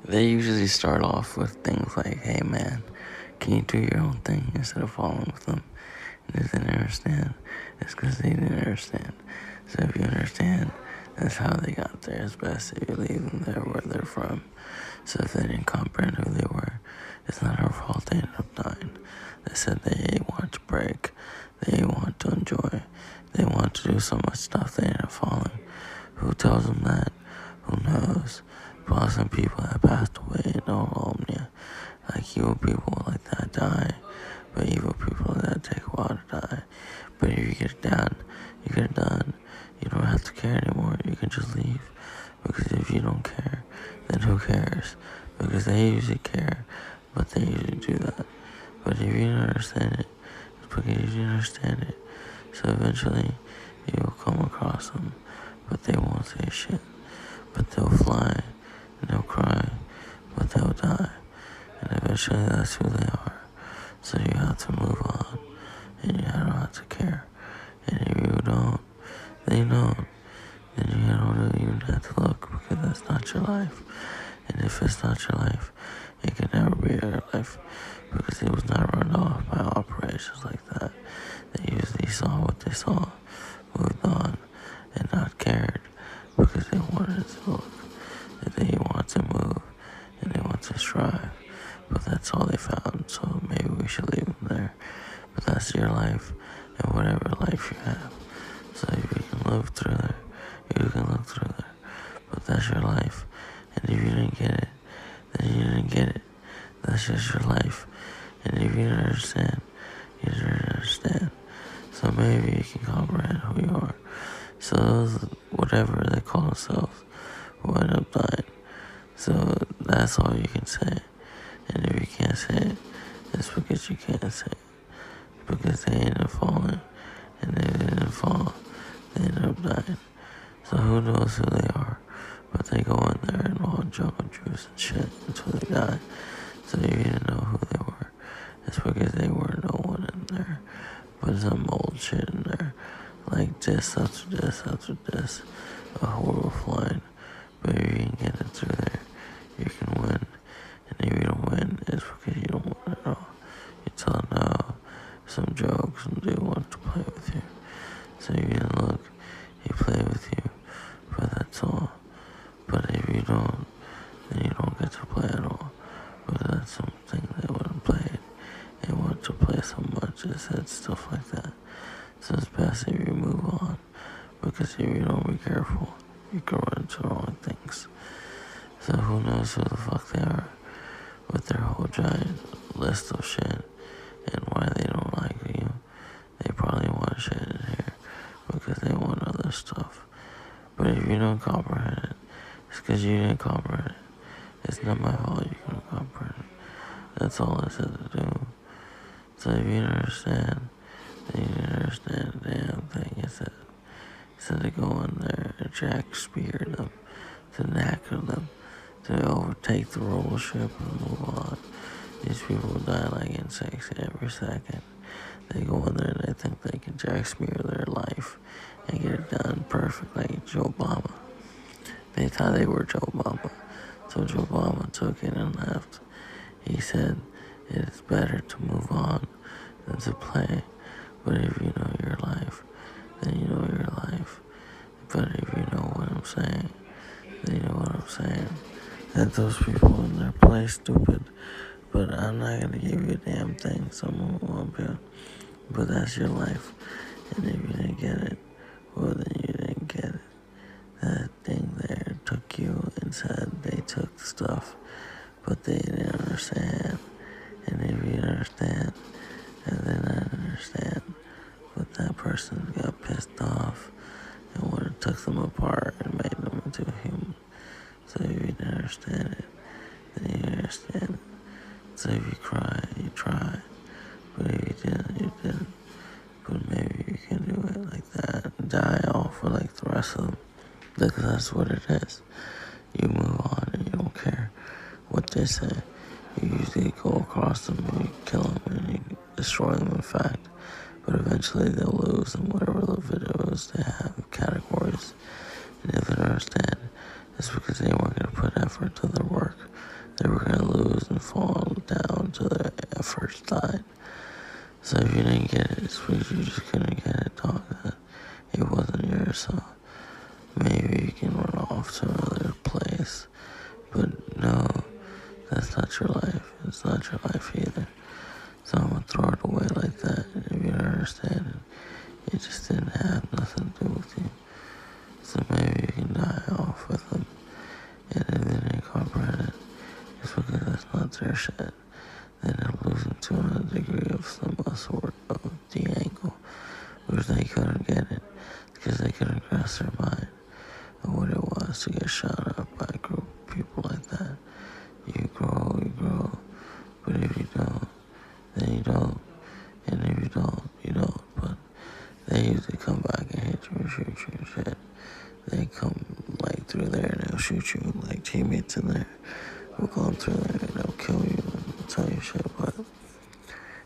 They usually start off with things like, hey man, can you do your own thing instead of following with them? And if they didn't understand, it's because they didn't understand. So if you understand, that's how they got there. It's best if you leave them there where they're from. So if they didn't comprehend who they were, it's not our fault they ended up dying. They said they want to break, they want to enjoy, they want to do so much stuff they ended up falling. Who tells them that? Who knows? Probably some people that passed away in Omnia. Like evil people like that die, but evil people that take a while to die. But if you get it done, you get it done. You don't have to care anymore. You can just leave. Because if you don't care, then who cares? Because they usually care, but they usually do that. But if you don't understand it, it's because you didn't understand it. So eventually, you'll come across them, but they won't say shit. But they'll fly, and they'll cry, but they'll die. And eventually that's who they are. So you have to move on, and you don't have to care. And if you don't, they don't. Then you don't even have to look, because that's not your life. And if it's not your life, it can never be your life, because it was not run off by operations like that. They usually saw what they saw, moved on, and not cared, because they wanted to look, and they want to move, and they want to strive. But that's all they found, so maybe we should leave them there. But that's your life, and whatever life you have. So if you can live through there, you can look through there. But that's your life, and if you didn't get it, then you didn't get it. That's just your life, and if you didn't understand, you didn't understand. So maybe you can comprehend who you are. So those, whatever they call themselves, will end up dying. So that's all you can say. And if you can't say it, it's because you can't say it. Because they ended up falling, and they didn't fall, they ended up dying. So who knows who they are? But they go in there and all jungle juice and shit until they die. So you didn't know who they were. It's because they were no one in there, but some old shit in there. Like this after this after this. A horrible flying. But if you can get it through there, you can win. And if you don't win, it's because you don't want it at all. You tell them no, some jokes, and they want to play with you. So you didn't look, he play with you, but that's all. But if you don't, then you don't get to play at all. But that's something they wouldn't play it. They want to play so much, they said stuff like that. So it's best if you move on, because if you don't be careful, you can run into the wrong things. So who knows who the fuck they are, with their whole giant list of shit, and why they don't like you. They probably want shit in here, because they want other stuff. But if you don't comprehend it, it's because you didn't comprehend it. It's not my fault you couldn't comprehend it. That's all I said to do. So if you didn't understand, then you didn't understand the damn thing you said. He said to go in there and Jack spear them, to knacker them, to overtake the roller ship and move on. These people die like insects every second. They go in there and they think they can Jack spear their life and get it done perfect like Joe Obama. They thought they were Joe Obama, so Joe Obama took it and left. He said it is better to move on than to play. But if you know your life, then you know your life. But if you know what I'm saying, then you know what I'm saying. That those people in their play stupid, but I'm not gonna give you a damn thing, someone won't be. But that's your life, and if you didn't get it, well then you didn't get it. That thing there took you and said they took the stuff, but they didn't understand. And if you didn't understand, and then I didn't understand, but that person got pissed off and would have took them apart and made them into a human. So if you didn't understand it, then you didn't understand it. So if you cry, you try. But if you didn't, you didn't. But maybe you can do it like that and die off for like the rest of them. Because that's what it is. You move on and you don't care what they say. You usually go across them and you kill them and you destroy them, in fact. But eventually they'll lose in whatever the videos they have, categories. And if they don't understand, it's because they weren't going to put effort to their work, they were going to lose and fall down to their efforts died. So if you didn't get it, it's because you just couldn't get it, dog. That it wasn't yours, so maybe you can run off to another place. But no, that's not your life. It's not your life either. So I'm gonna throw it away like that. If you don't understand it, it just didn't have nothing to do with you. So maybe you can die off with them. And if they didn't comprehend it, it's because that's not their shit. Then they're losing to a degree of some sort of the angle, which they couldn't get it because they couldn't grasp their mind of what it was to get shot up by a group of people like that. You grow, but if you don't, then you don't, and if you don't, you don't. But they usually come back and hit you and shoot you and shit. They come like through there and they'll shoot you like teammates in there. Will come through there and they'll kill you and tell you shit. But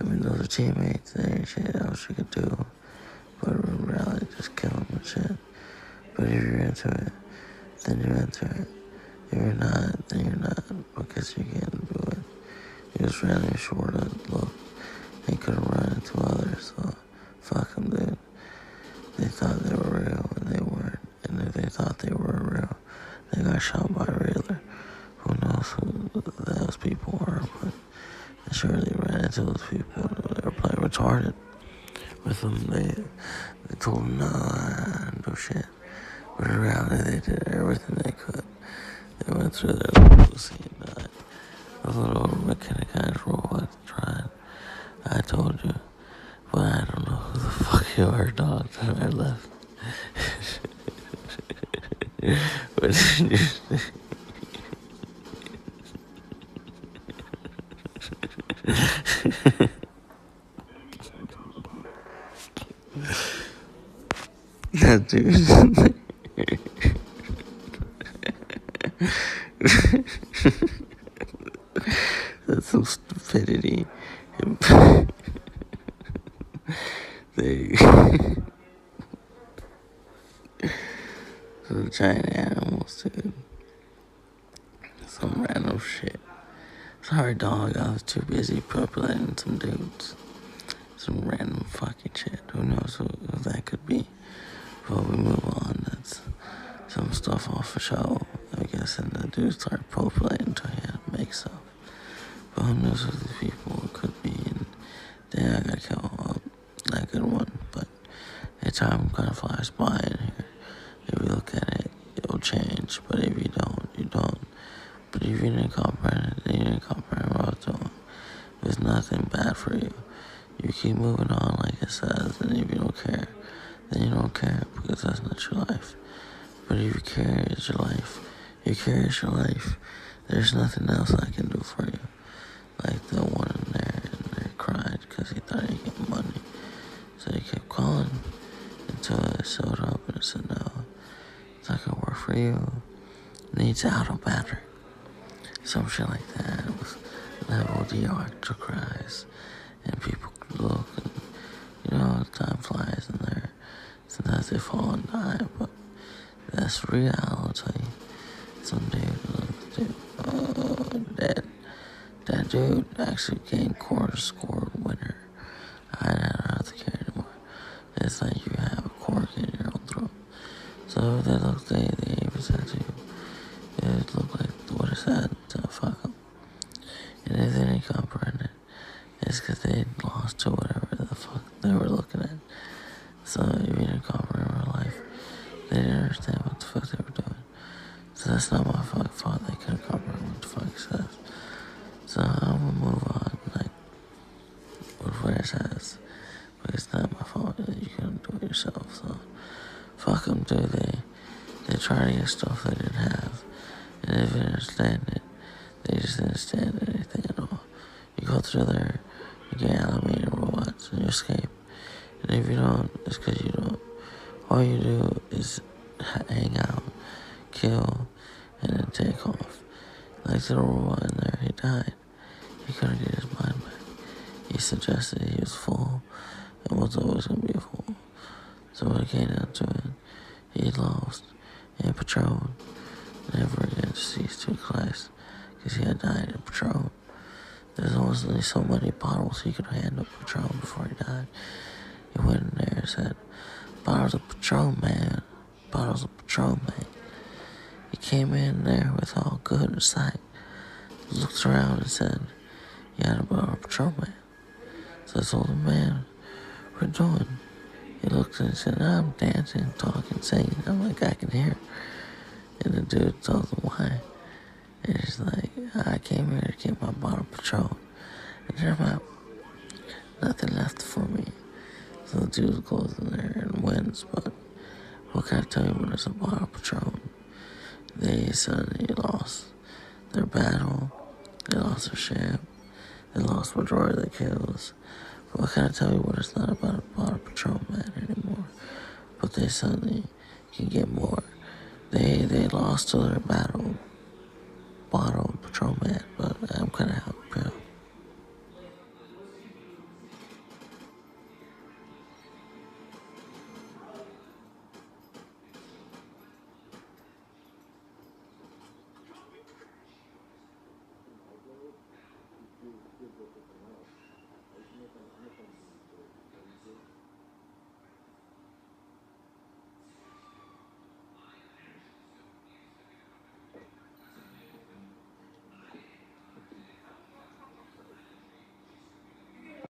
I mean, those are teammates. There ain't shit else you could do. But in reality, just kill them and shit. But if you're into it, then you're into it. If you're not, then you're not, because you can't do it. You just ran in short and look, they couldn't run into others, so fuck them, dude. They thought they were real, and they weren't. And if they thought they were real, they got shot by a reeler. Who knows who those people were, but they surely ran into those people. They were playing retarded with them. They told them, no, no shit. But in reality, they did everything they could. They went through their little pussy and died. Those little mechanized robots tried. I told you. But I don't know who the fuck you are, dog, that I left. What did you say? That dude. That's some stupidity. They some giant animals, dude. Some random shit. Sorry, dog. I was too busy populating some dudes. Some random fucking shit. Who knows who that could be? But we move on. That's some stuff off the show, I guess, and the dudes start populating to make stuff. But who knows who these people could be? And then I gotta kill that good one. But the time kind of flies by in here. If you look at it, it'll change. But if you don't, you don't. But if you didn't comprehend it, then you didn't comprehend what I was doing. There's nothing bad for you. You keep moving on like it says, and if you don't care, then you don't care, because that's not your life. But if you care, it's your life. You care, it's your life. There's nothing else I can do for you. Like the one in there, and they cried because he thought he'd get money. So he kept calling until it showed up and it said, no, it's not gonna work for you. It needs auto battery. Some shit like that. It was level de-electric cries. And people could look and, you know, time flies in there. Sometimes they fall and die, but that's reality. Some dude, that dude actually came quarter scored winner. I don't have to care anymore. It's like you have a cork in your own throat. So if they look, they even said to you, it looked like what it said, so fuck them. And if they didn't comprehend it, it's because they lost to whatever the fuck they were looking at. So if you didn't comprehend real life, they didn't understand what the fuck they were doing. So that's not my fucking fault. They couldn't comprehend what the fuck it says. So I'm gonna move on, like, with what it says. But it's not my fault that you couldn't do it yourself. So fuck them, dude. They try to get stuff they didn't have. And if you understand it, they just didn't understand anything at all. You go through there, you get animated robots, and you escape. And if you don't, it's because you don't. All you do is hang out, kill, and then take off. Like the robot in there, he died. He couldn't get his mind back. He suggested he was full, and was always going to be full. So when it came down to it, he lost and patrolled never again to cease to Christ, because he had died in Patron. There's only so many bottles he could handle Patron before he died. He went in there and said, "Bottles of Patron, man. Bottles of Patron, man." He came in there with all good in sight, looked around and said, "You had a bottle of Patron, man." So I told him, "Man, what are you doing?" He looked and said, "I'm dancing, talking, singing." I'm like, "I can hear." And the dude told him why. And he's like, "I came here to get my bottle of Patron. And there's about nothing left for me." So the dude goes in there and wins, but what can I tell you when there's a bottle of Patron? They suddenly lost their battle, they lost their ship, they lost majority of the kills. But what can I tell you when it's not about a bottle of Patron, man, anymore? But they suddenly can get more. They lost to their bottle of Patron, man.